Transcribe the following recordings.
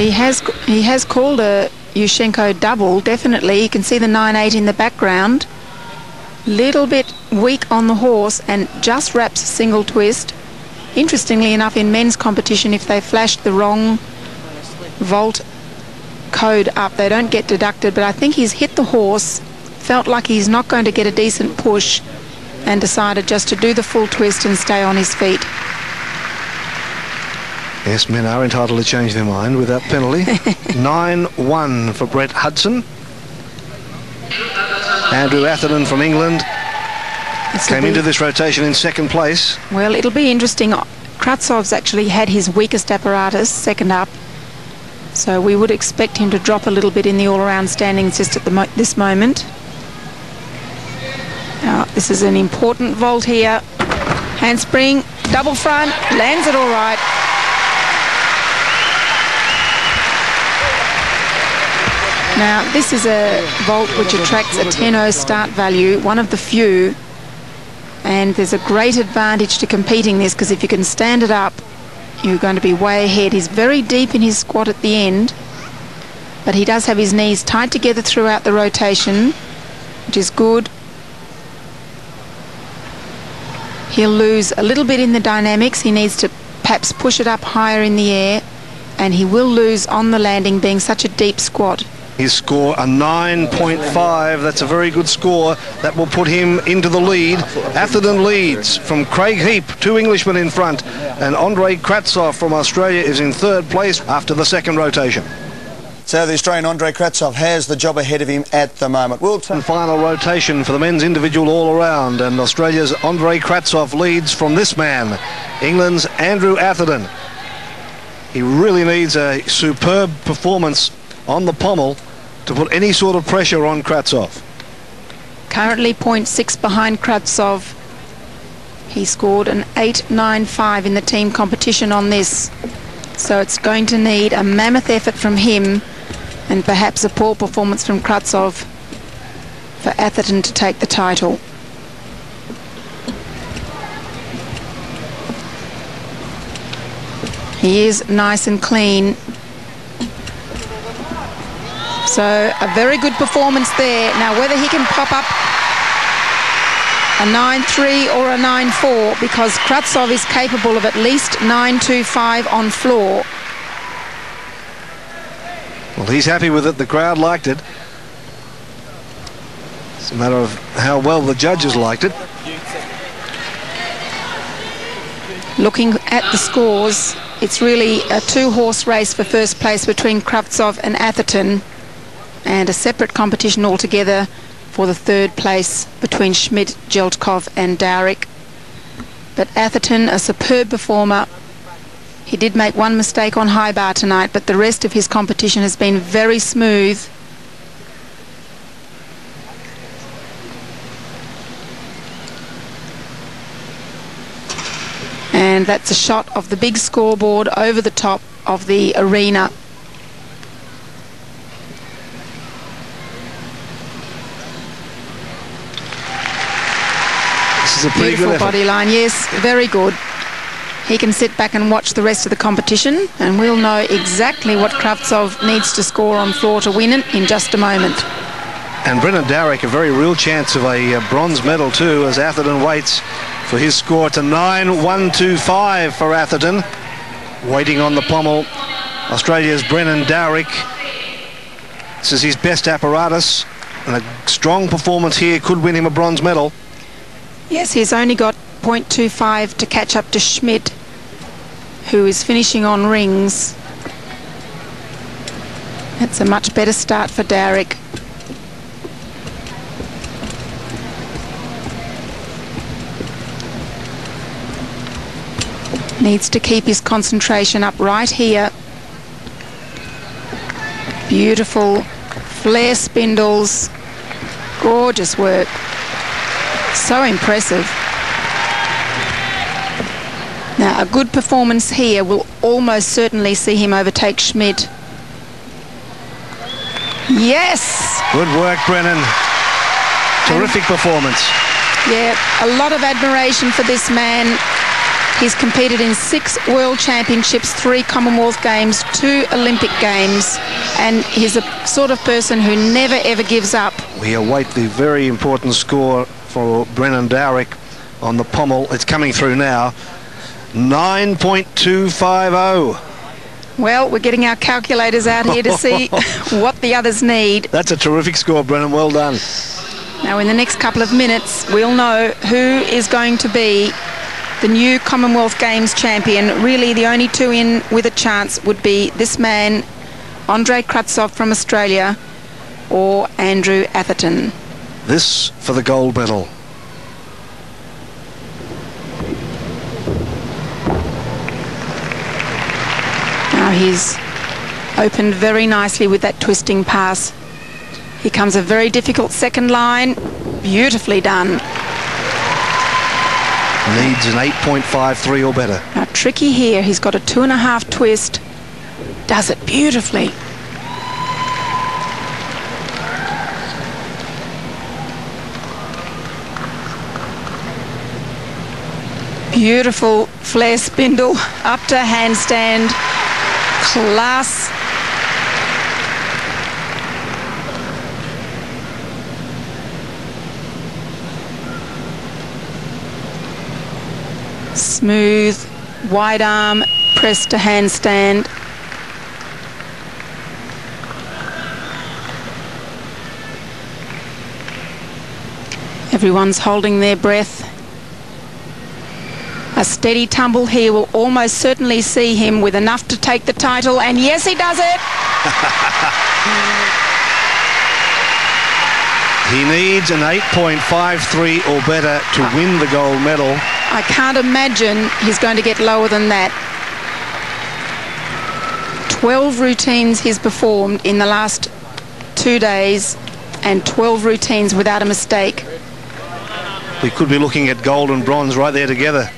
He has called a Yushchenko double, definitely. You can see the 9-8 in the background. Little bit weak on the horse and just wraps a single twist. Interestingly enough, in men's competition, if they flashed the wrong vault code up, they don't get deducted, but I think he's hit the horse, felt like he's not going to get a decent push, and decided just to do the full twist and stay on his feet. Yes, men are entitled to change their mind without penalty. 9-1 for Brett Hudson. Andrew Atherton from England came into this rotation in second place. Well, it'll be interesting. Kratsov's actually had his weakest apparatus, second up, so we would expect him to drop a little bit in the all-around standings just at this moment. Now, this is an important vault here. Handspring, double front, lands it all right. Now, this is a vault which attracts a 10-0 start value, one of the few, and there's a great advantage to competing this, because if you can stand it up, you're going to be way ahead. He's very deep in his squat at the end, but he does have his knees tied together throughout the rotation, which is good. He'll lose a little bit in the dynamics. He needs to perhaps push it up higher in the air, and he will lose on the landing, being such a deep squat. His score, a 9.5. That's a very good score. That will put him into the lead. Atherton leads from Craig Heap, 2 Englishmen in front, and Andrei Kratsov from Australia is in third place after the second rotation. So the Australian Andrei Kratsov has the job ahead of him at the moment. Final rotation for the men's individual all-around, and Australia's Andrei Kratsov leads from this man, England's Andrew Atherton. He really needs a superb performance on the pommel to put any sort of pressure on Kratsov. Currently 0.6 behind Kratsov. He scored an 8.95 in the team competition on this. So it's going to need a mammoth effort from him and perhaps a poor performance from Kratsov for Atherton to take the title. He is nice and clean. So a very good performance there. Now whether he can pop up a 9.3 or a 9.4, because Kratsov is capable of at least 9.25 on floor. Well, he's happy with it. The crowd liked it. It's a matter of how well the judges liked it. Looking at the scores, it's really a 2-horse race for first place between Kratsov and Atherton, and a separate competition altogether for the third place between Schmidt, Jeltkov and Dowrick. But Atherton, a superb performer. He did make one mistake on high bar tonight, but the rest of his competition has been very smooth. And that's a shot of the big scoreboard over the top of the arena. This is a pretty beautiful good body line, yes, very good. He can sit back and watch the rest of the competition, and we'll know exactly what Kratsov needs to score on floor to win it in just a moment. And Brennan Dowrick, a very real chance of a bronze medal too, as Atherton waits for his score to 9.125 for Atherton. Waiting on the pommel, Australia's Brennan Dowrick. This is his best apparatus, and a strong performance here could win him a bronze medal. Yes, he's only got 0.25 to catch up to Schmidt, who is finishing on rings. That's a much better start for Dowrick. Needs to keep his concentration up right here. Beautiful flare spindles, gorgeous work. So impressive. Now, a good performance here will almost certainly see him overtake Schmidt. Yes! Good work, Brennan. Terrific performance. Yeah, a lot of admiration for this man. He's competed in 6 World Championships, 3 Commonwealth Games, 2 Olympic Games, and he's a sort of person who never ever gives up. We await the very important score for Brennan Dowrick on the pommel. It's coming through now. 9.250. Well, we're getting our calculators out here to see what the others need. That's a terrific score, Brennan. Well done. Now, in the next couple of minutes, we'll know who is going to be the new Commonwealth Games champion. Really, the only 2 in with a chance would be this man, Andrei Kratsov from Australia, or Andrew Atherton. This for the gold medal. Now he's opened very nicely with that twisting pass. Here comes a very difficult second line. Beautifully done. Needs an 8.53 or better. Now tricky here. He's got a 2.5 twist. Does it beautifully. Beautiful flare spindle up to handstand. Class. Smooth, wide arm, press to handstand. Everyone's holding their breath. A steady tumble here will almost certainly see him with enough to take the title, and yes, he does it! He needs an 8.53 or better to win the gold medal. I can't imagine he's going to get lower than that. 12 routines he's performed in the last 2 days, and 12 routines without a mistake. We could be looking at gold and bronze right there together.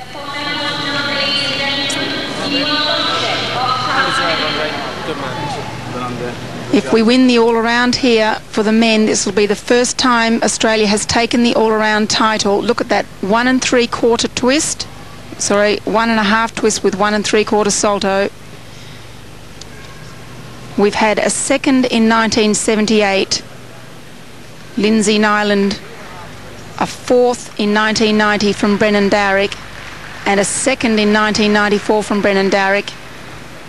If we win the all-around here for the men, this will be the first time Australia has taken the all-around title. Look at that 1 3/4 twist. Sorry, 1.5 twist with 1 3/4 salto. We've had a second in 1978, Lindsay Nyland, a 4th in 1990 from Brennan Dowrick, and a 2nd in 1994 from Brennan Dowrick.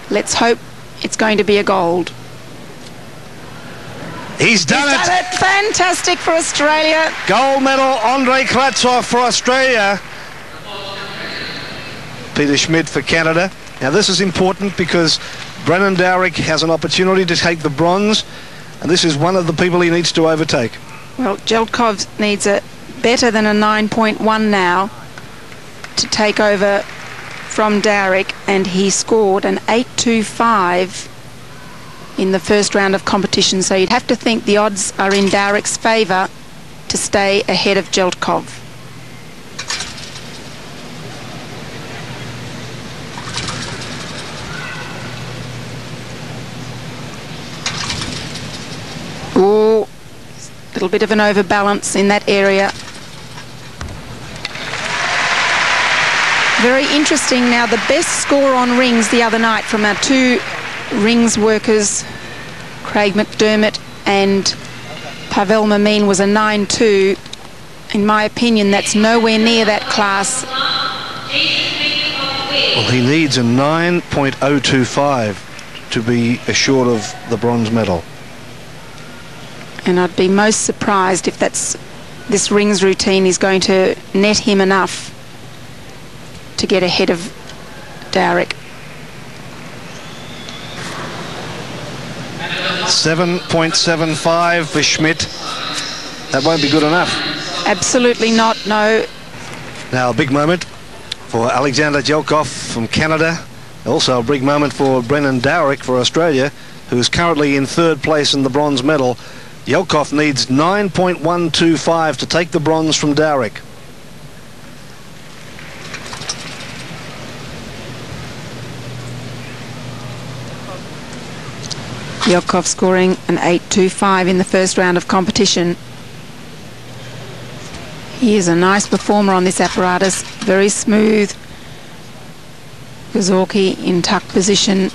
Let's hope it's going to be a gold. He's done it! Fantastic for Australia. Gold medal, Andrei Kratsov for Australia. Peter Schmidt for Canada. Now this is important because Brennan Dowrick has an opportunity to take the bronze, and this is one of the people he needs to overtake. Well, Jeltkov needs a better than a 9.1 now to take over from Dowrick, and he scored an 8.25 in the first round of competition, so you'd have to think the odds are in Dowrick's favour to stay ahead of Jeltkov. Ooh, a little bit of an overbalance in that area. Very interesting. Now, the best score on rings the other night from our 2 rings workers, Craig McDermott and Pavel Mamin, was a 9.2. In my opinion, that's nowhere near that class. Well, he needs a 9.025 to be assured of the bronze medal. And I'd be most surprised if this rings routine is going to net him enough to get ahead of Dowrick. 7.75 for Schmidt. That won't be good enough. Absolutely not, no. Now a big moment for Alexander Jeltkov from Canada. Also a big moment for Brennan Dowrick for Australia, who is currently in 3rd place in the bronze medal. Jeltkov needs 9.125 to take the bronze from Dowrick. Jeltkov scoring an 8.25 in the first round of competition. He is a nice performer on this apparatus, very smooth, Gazorki in tuck position